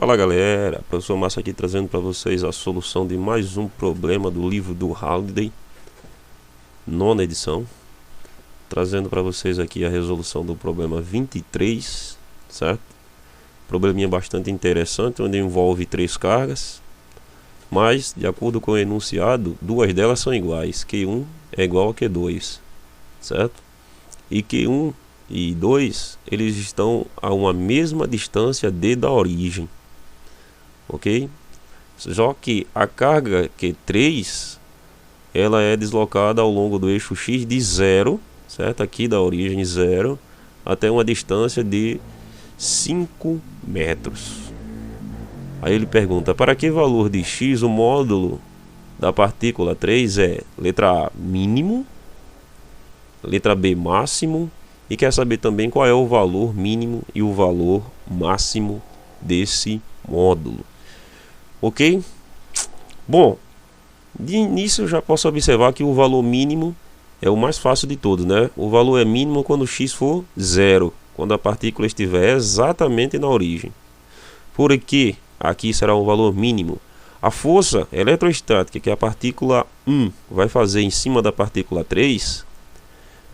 Fala galera, professor Massa aqui trazendo para vocês a solução de mais um problema do livro do Halliday, nona edição. Trazendo para vocês aqui a resolução do problema 23, certo? Probleminha bastante interessante, onde envolve 3 cargas, mas de acordo com o enunciado, 2 delas são iguais, Q1 é igual a Q2, certo? E Q1 e 2, eles estão a uma mesma distância D da origem, ok? Só que a carga Q3 ela é deslocada ao longo do eixo X de 0, certo? Aqui da origem 0 até uma distância de 5 metros. Aí ele pergunta: para que valor de X o módulo da partícula 3 é? Letra A, mínimo, letra B, máximo, e quer saber também qual é o valor mínimo e o valor máximo desse módulo. Ok? Bom, de início eu já posso observar que o valor mínimo é o mais fácil de todos, né? O valor é mínimo quando x for 0, quando a partícula estiver exatamente na origem. Por que aqui será o valor mínimo? A força eletrostática que a partícula 1 vai fazer em cima da partícula 3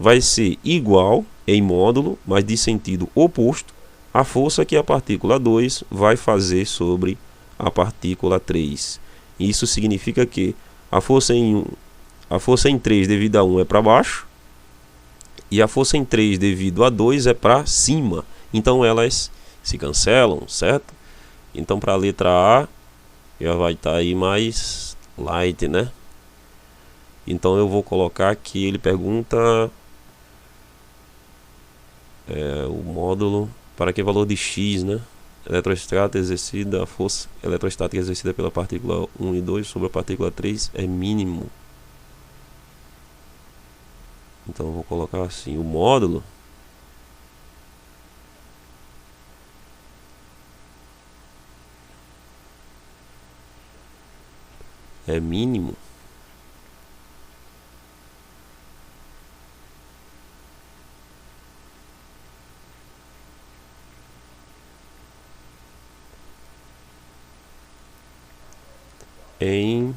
vai ser igual em módulo, mas de sentido oposto, à força que a partícula 2 vai fazer sobre a partícula 3. Isso significa que a força em 3 devido a 1 é para baixo e a força em 3 devido a 2 é para cima. Então elas se cancelam, certo? Então para a letra A já vai estar aí mais light, né? Então eu vou colocar aqui, ele pergunta o módulo para que valor de X, né? Eletrostática exercida, a força eletrostática exercida pela partícula 1 e 2 sobre a partícula 3 é mínimo. Então eu vou colocar assim, o módulo é mínimo em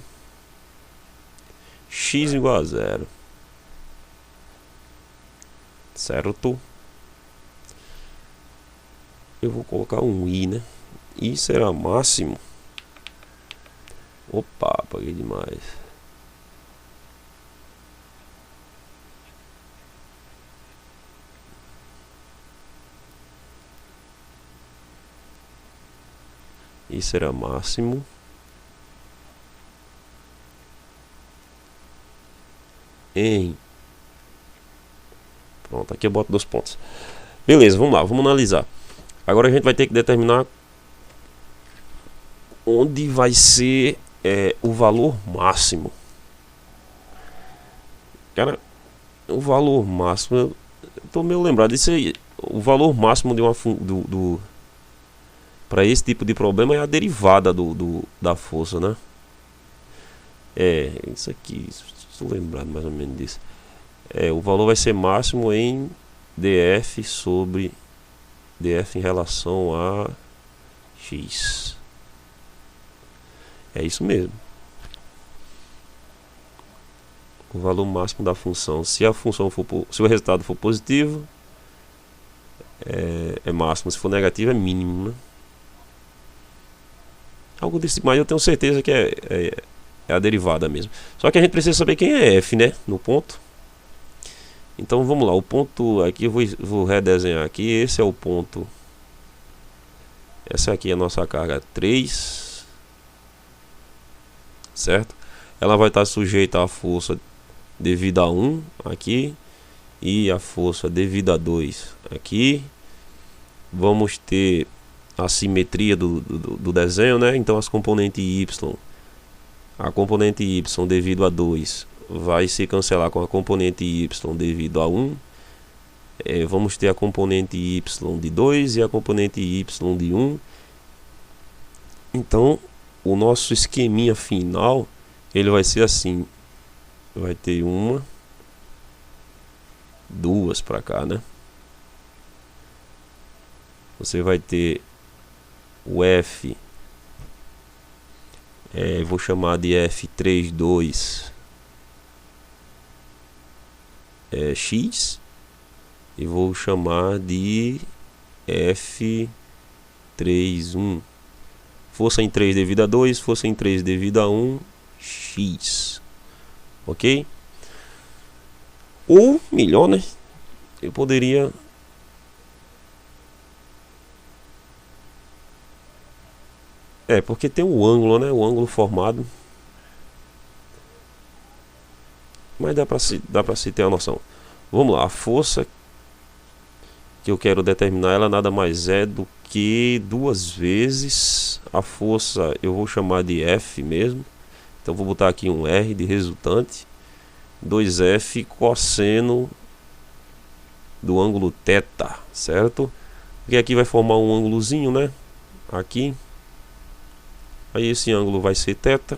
x igual a 0, certo? Eu vou colocar um i, né? I será máximo. Opa, apaguei demais. I será máximo em... Pronto, aqui eu boto 2 pontos. Beleza, vamos lá, vamos analisar. Agora a gente vai ter que determinar onde vai ser o valor máximo. Cara, o valor máximo, eu tô meio lembrado disso aí. O valor máximo de uma para esse tipo de problema é a derivada da força, né? Isso aqui, estou lembrado mais ou menos disso. O valor vai ser máximo em df sobre df em relação a x. É isso mesmo. O valor máximo da função, se a função for, se o resultado for positivo, é máximo, se for negativo é mínimo, né? Algo desse, mas eu tenho certeza que é a derivada mesmo. Só que a gente precisa saber quem é f, né? No ponto. Então vamos lá, o ponto aqui eu vou redesenhar aqui. Esse é o ponto. Essa aqui é a nossa carga 3, certo? Ela vai estar sujeita à força devida a 1 aqui e a força devida a 2 aqui. Vamos ter a simetria do desenho, né? Então as componentes y, a componente y devido a 2 vai se cancelar com a componente y devido a 1. Vamos ter a componente y de 2 e a componente y de 1. Então o nosso esqueminha final ele vai ser assim, vai ter uma, duas para cá, né? Você vai ter o F, vou chamar de F32 X, e vou chamar de F31 força em 3 devido a 2, força em 3 devido a 1, X. Ok? Ou, melhor, né? Eu poderia... porque tem o ângulo, né? O ângulo formado. Mas dá pra se ter a noção. Vamos lá, a força que eu quero determinar, ela nada mais é do que 2 vezes a força, eu vou chamar de F mesmo. Então vou botar aqui um R de resultante, 2F cosseno do ângulo θ, certo? Porque aqui vai formar um ângulozinho, né? Aqui. Aí esse ângulo vai ser θ.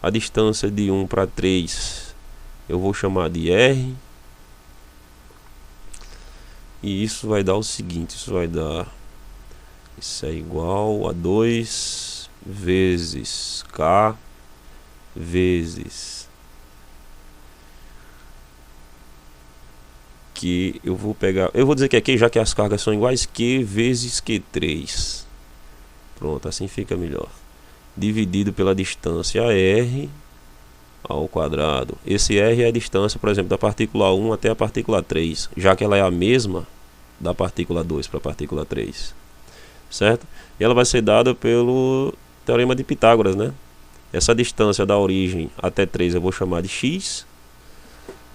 A distância de 1 para 3 eu vou chamar de R. E isso vai dar o seguinte, isso é igual a 2 vezes K vezes que eu vou pegar, eu vou dizer que aqui, já que as cargas são iguais, Q vezes Q3. Pronto, assim fica melhor. Dividido pela distância R ao quadrado. Esse R é a distância, por exemplo, da partícula 1 até a partícula 3, já que ela é a mesma da partícula 2 para a partícula 3, certo? E ela vai ser dada pelo teorema de Pitágoras, né? Essa distância da origem até 3 eu vou chamar de X.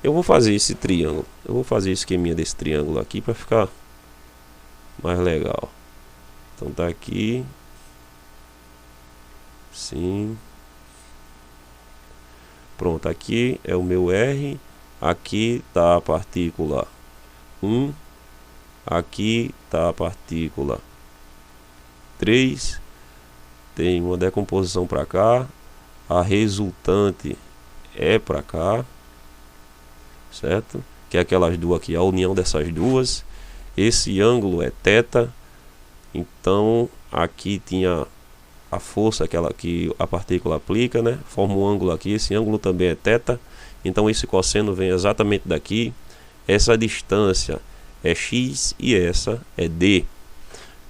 Eu vou fazer esse triângulo, eu vou fazer o esqueminha desse triângulo aqui para ficar mais legal. Então tá aqui, sim. Pronto, aqui é o meu R, aqui tá a partícula 1, aqui tá a partícula 3, tem uma decomposição para cá, a resultante é para cá, certo? Que é aquelas duas aqui, a união dessas duas. Esse ângulo é θ, então aqui tinha a força que a partícula aplica, né? Forma um ângulo aqui, esse ângulo também é θ, então esse cosseno vem exatamente daqui. Essa distância é X e essa é D.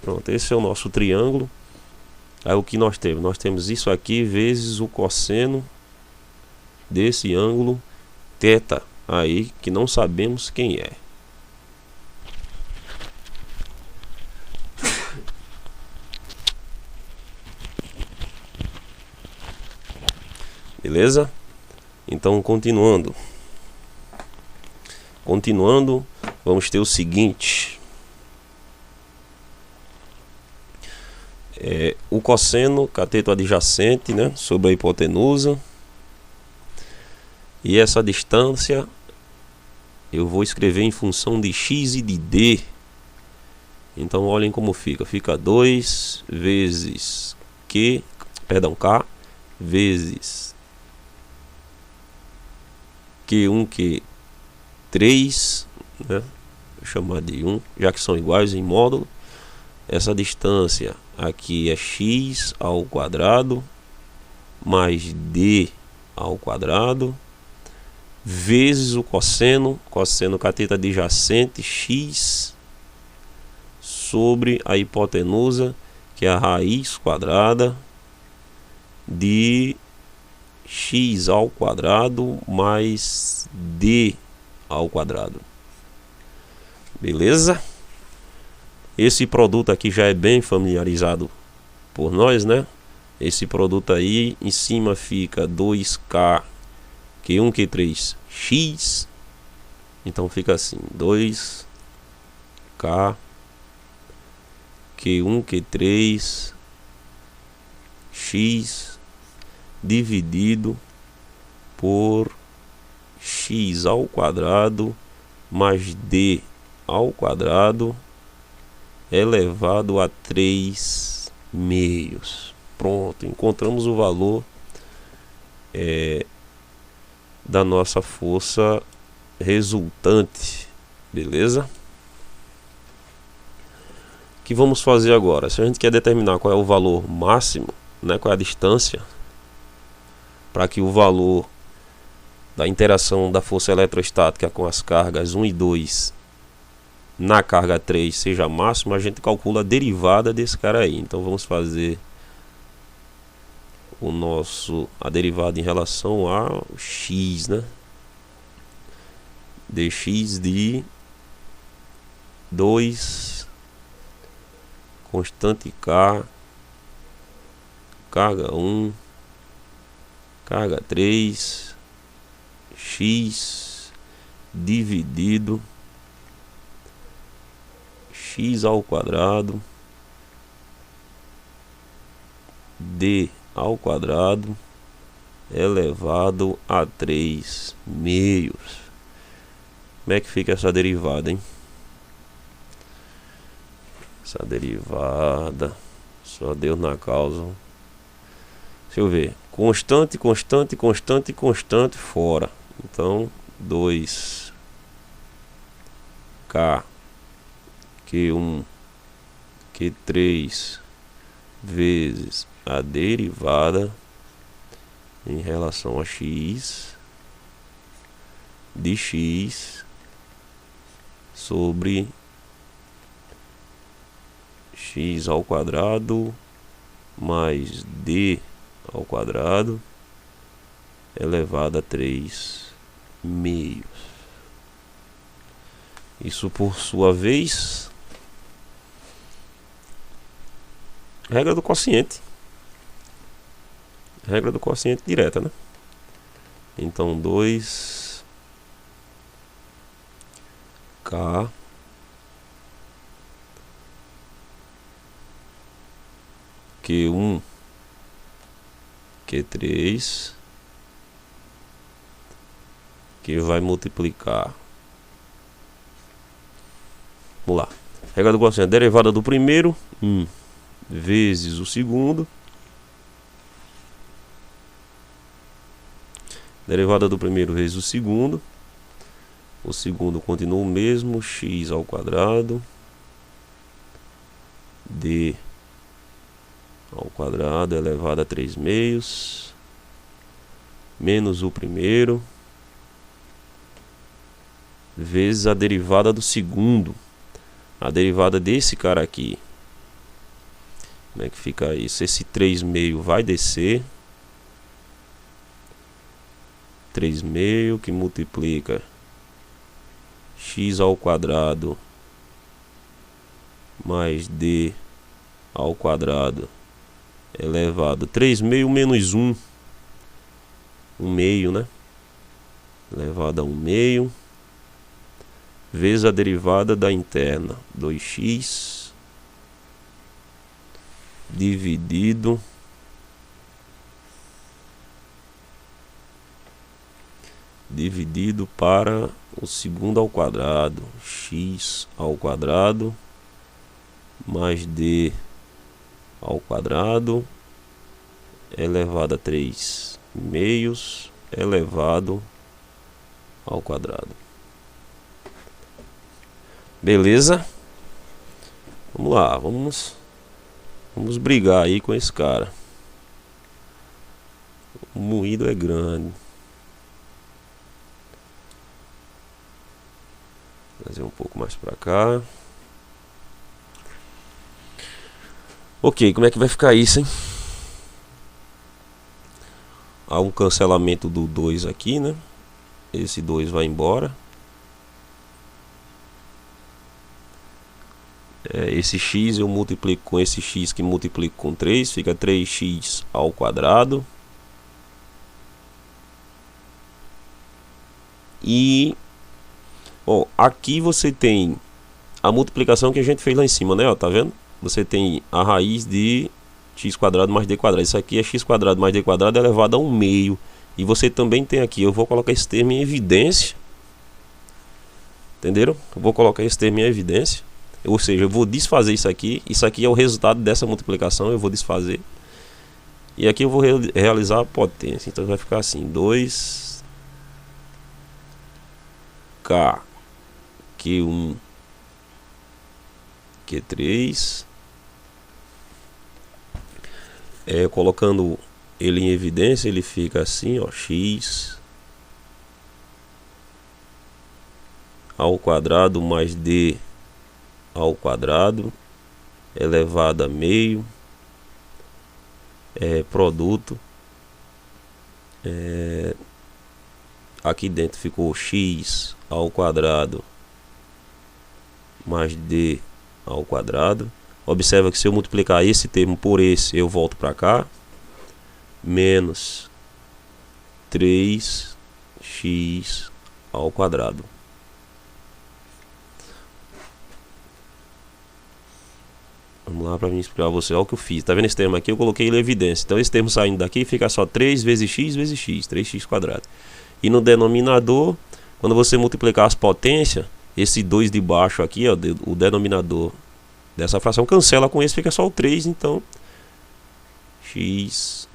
Pronto, esse é o nosso triângulo. Aí o que nós temos? Nós temos isso aqui vezes o cosseno desse ângulo θ aí, que não sabemos quem é. Beleza? Então, continuando, vamos ter o seguinte: o cosseno cateto adjacente, né, sobre a hipotenusa, e essa distância eu vou escrever em função de x e de d. Então olhem como fica 2 vezes K vezes Q1 Q3, né? Vou chamar de 1, já que são iguais em módulo. Essa distância aqui é x ao quadrado mais d ao quadrado vezes o cosseno cateto adjacente x sobre a hipotenusa, que é a raiz quadrada de x ao quadrado mais d ao quadrado. Beleza? Esse produto aqui já é bem familiarizado por nós, né? Esse produto aí, em cima fica 2K Q1 Q3 X. Então fica assim, 2K Q1 Q3 X dividido por x ao quadrado mais d ao quadrado elevado a 3 meios. Pronto, encontramos o valor da nossa força resultante. Beleza? que vamos fazer agora? Se a gente quer determinar qual é o valor máximo, né, qual é a distância, para que o valor da interação da força eletrostática com as cargas 1 e 2 na carga 3 seja máxima, a gente calcula a derivada desse cara aí. Então vamos fazer a derivada em relação ao x, né? Dx de 2 constante K, carga 1, carga 3, x dividido x ao quadrado d ao quadrado elevado a 3 meios. Como é que fica essa derivada, hein? Essa derivada, só Deus na causa. Deixa eu ver. Constante, constante, constante, constante fora. Então, 2K Q1 Q3 vezes a derivada em relação a x de x sobre x ao quadrado mais d ao quadrado elevado a 3 meios. Isso, por sua vez, regra do quociente. Regra do quociente direta, né? Então 2K Q1 Q3 que vai multiplicar. Vamos lá. Regra do quociente. Derivada do primeiro, 1 vezes o segundo. Derivada do primeiro vezes o segundo. O segundo continua o mesmo. X ao quadrado. D ao quadrado elevado a 3 meios. Menos o primeiro. Vezes a derivada do segundo. A derivada desse cara aqui. Como é que fica isso? Esse 3 meio vai descer. 3 meio que multiplica x ao quadrado mais d ao quadrado elevado 3 meio menos 1. 1 meio, né? Elevado a 1 meio. Vezes a derivada da interna 2x dividido para o segundo ao quadrado, x ao quadrado mais d ao quadrado elevado a 3 meios elevado ao quadrado. Beleza? Vamos lá, vamos brigar aí com esse cara. O moído é grande. Trazer um pouco mais pra cá. Ok, como é que vai ficar isso, hein? Há um cancelamento do 2 aqui, né? Esse 2 vai embora. Esse x eu multiplico com esse x que multiplico com 3, fica 3x ao quadrado. E ó, aqui você tem a multiplicação que a gente fez lá em cima, né? Ó, tá vendo? Você tem a raiz de x quadrado mais d quadrado. Isso aqui é x quadrado mais d quadrado elevado a 1 meio. E você também tem aqui, eu vou colocar esse termo em evidência. Entenderam? Eu vou colocar esse termo em evidência. Ou seja, eu vou desfazer isso aqui. Isso aqui é o resultado dessa multiplicação. Eu vou desfazer. E aqui eu vou realizar a potência. Então vai ficar assim: 2K Q1 Q3. Colocando ele em evidência, ele fica assim, ó, x ao quadrado mais d ao quadrado elevado a meio, produto, aqui dentro ficou x ao quadrado mais d ao quadrado. Observa que se eu multiplicar esse termo por esse, eu volto para cá, menos 3x ao quadrado. Vamos lá para mim explicar a você. Olha o que eu fiz. Tá vendo esse termo aqui? Eu coloquei ele em evidência. Então esse termo saindo daqui fica só 3 vezes x, 3x quadrado. E no denominador, quando você multiplicar as potências, esse 2 de baixo aqui, ó, o denominador dessa fração cancela com esse, fica só o 3. Então x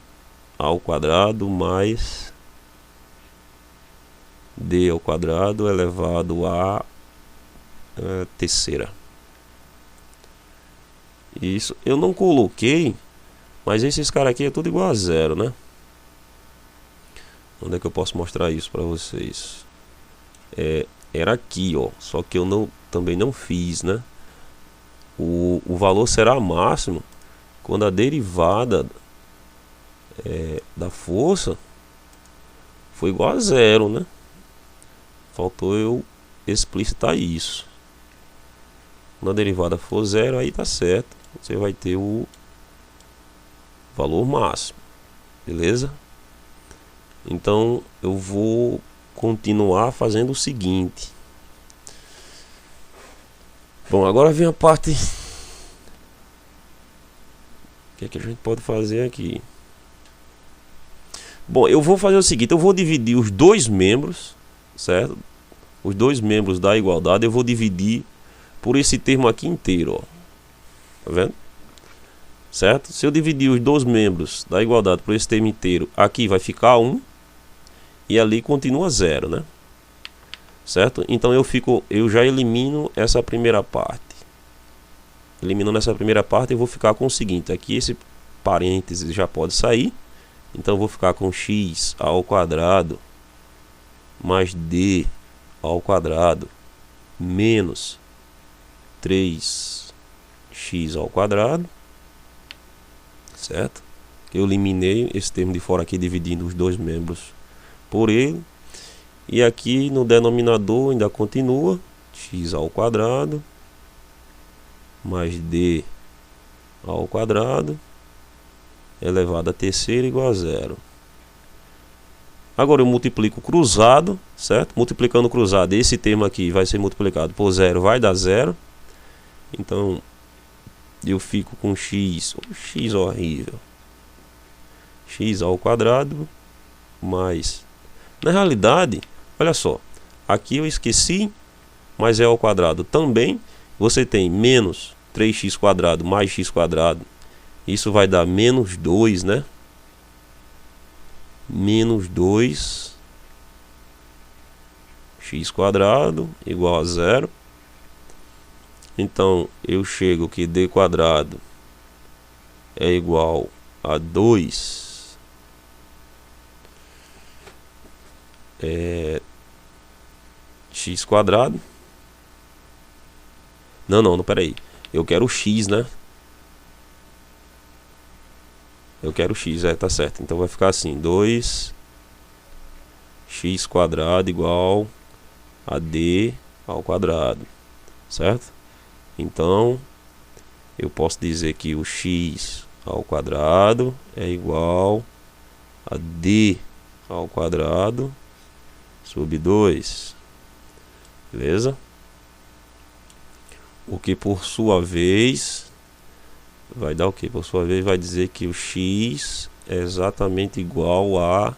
ao quadrado mais d ao quadrado elevado a terceira. Isso eu não coloquei, mas esses caras aqui é tudo igual a zero, né? Onde é que eu posso mostrar isso para vocês? Era aqui, ó, só que eu também não fiz, né? O valor será máximo quando a derivada da força for igual a zero, né? Faltou eu explicitar isso. Quando a derivada for zero, aí tá certo. Você vai ter o valor máximo, beleza? Então eu vou continuar fazendo o seguinte. Bom, agora vem a parte. O que é que a gente pode fazer aqui? Bom, eu vou fazer o seguinte. Eu vou dividir os dois membros, certo? Os dois membros da igualdade eu vou dividir por esse termo aqui inteiro, ó. Tá vendo? Certo? Se eu dividir os dois membros da igualdade por esse termo inteiro, aqui vai ficar 1 e ali continua 0, né? Certo? Então eu já elimino essa primeira parte. Eliminando essa primeira parte, eu vou ficar com o seguinte, aqui esse parênteses já pode sair. Então eu vou ficar com x ao quadrado mais d ao quadrado menos 3x ao quadrado, certo? Eu eliminei esse termo de fora aqui, dividindo os dois membros por ele. E aqui no denominador ainda continua x ao quadrado mais d ao quadrado elevado a terceira igual a zero. Agora eu multiplico cruzado, certo? Multiplicando cruzado, esse termo aqui vai ser multiplicado por zero, vai dar zero. Então eu fico com x horrível, x ao quadrado mais, na realidade, olha só, aqui eu esqueci, mas é ao quadrado também. Você tem menos 3x quadrado mais x quadrado, isso vai dar menos 2, né? Menos 2 x quadrado igual a zero. Então eu chego que d quadrado é igual a 2 x quadrado. Não, peraí. Eu quero x, né? Eu quero x, tá certo. Então vai ficar assim, 2x quadrado igual a d ao quadrado, certo? Então eu posso dizer que o x ao quadrado é igual a d ao quadrado sobre 2, beleza? O que por sua vez vai dar o que? Por sua vez vai dizer que o x é exatamente igual a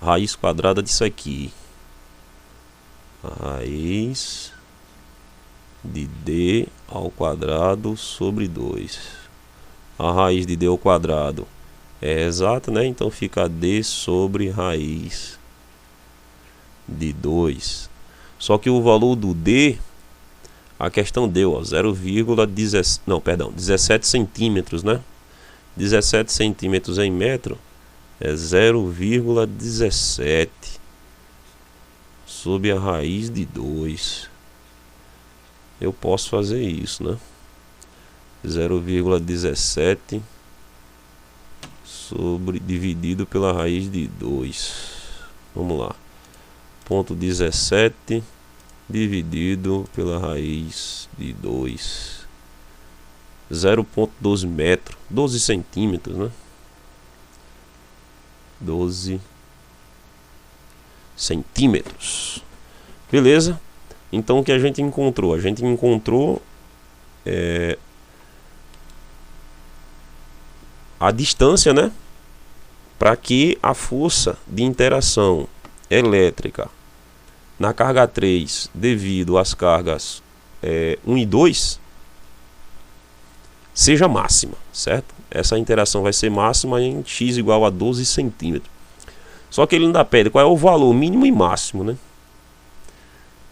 raiz quadrada disso aqui. A raiz de d ao quadrado sobre 2. A raiz de d ao quadrado é exata, né? Então fica d sobre raiz de 2. Só que o valor do d A questão deu, ó, 17 centímetros, né? 17 centímetros em metro é 0,17 sob a raiz de 2. Eu posso fazer isso, né? 0,17 dividido pela raiz de 2. Vamos lá. Ponto 17 dividido pela raiz de 2. 0,12 metro. 12 centímetros, né? 12 centímetros. Beleza? Então o que a gente encontrou? A gente encontrou a distância, né? Para que a força de interação elétrica na carga 3 devido às cargas 1 e 2 seja máxima, certo? Essa interação vai ser máxima em x igual a 12 centímetros. Só que ele ainda pede qual é o valor mínimo e máximo, né?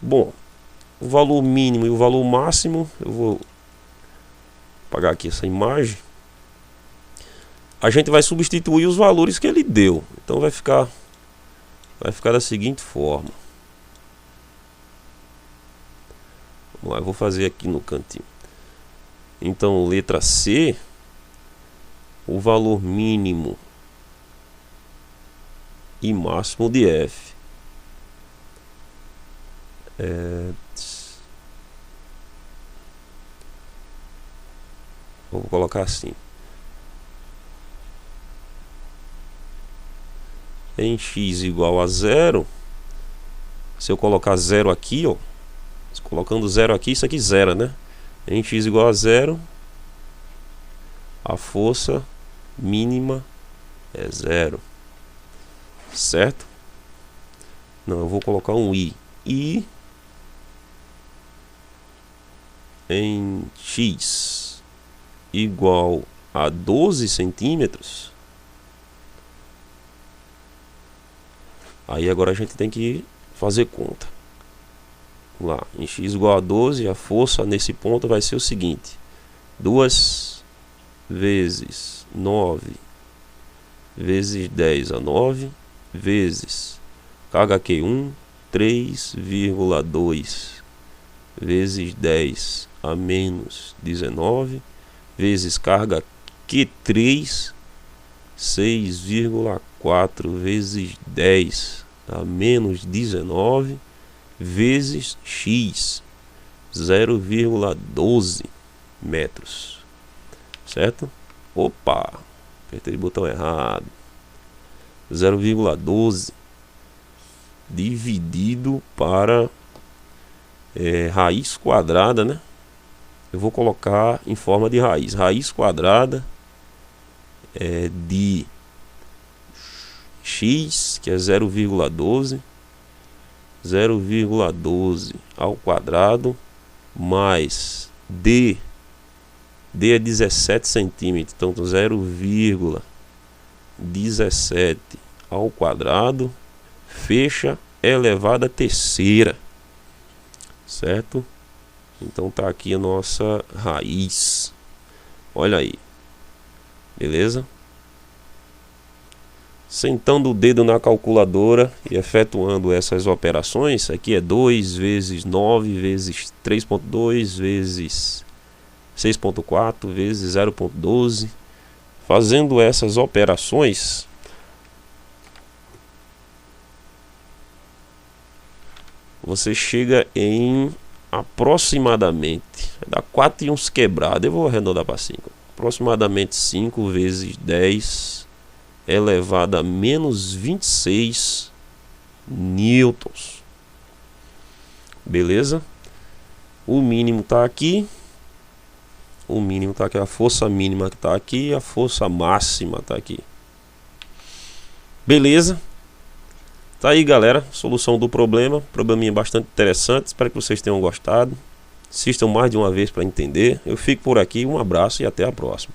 Bom, o valor mínimo e o valor máximo, eu vou apagar aqui essa imagem. A gente vai substituir os valores que ele deu. Então vai ficar da seguinte forma. Vamos lá, eu vou fazer aqui no cantinho. Então, letra C, o valor mínimo e máximo de F vou colocar assim. Em x igual a 0, se eu colocar 0 aqui, ó, colocando 0 aqui, isso aqui zera, né? Em x igual a 0, a força mínima é 0, certo? Não, eu vou colocar um i. I em x igual a 12 centímetros. Aí agora a gente tem que fazer conta. Vamos lá, em x igual a 12, a força nesse ponto vai ser o seguinte: 2 vezes 9 vezes 10 a 9 vezes carga Q1, 3,2 vezes 10 a menos 19 vezes carga Q3, 6,4 vezes 10 a menos 19 vezes x, 0,12 metros, certo? Opa, apertei o botão errado. 0,12 dividido para raiz quadrada, né? Eu vou colocar em forma de raiz. Raiz quadrada de x, que é 0,12 ao quadrado, mais d é 17 centímetros, então 0,17 ao quadrado, fecha elevado à terceira, certo? Então tá aqui a nossa raiz. Olha aí, beleza? Sentando o dedo na calculadora e efetuando essas operações, aqui é 2 vezes 9 vezes 3,2 vezes 6,4 vezes 0,12. Fazendo essas operações, você chega em aproximadamente, dá 4 e uns quebrados, eu vou arredondar para 5, aproximadamente 5 vezes 10 elevado a menos 26 newtons. Beleza? O mínimo está aqui. O mínimo está aqui, a força mínima que está aqui, a força máxima está aqui. Beleza? Tá aí, galera, solução do problema. Probleminha bastante interessante, espero que vocês tenham gostado. Assistam mais de uma vez para entender. Eu fico por aqui, um abraço e até a próxima.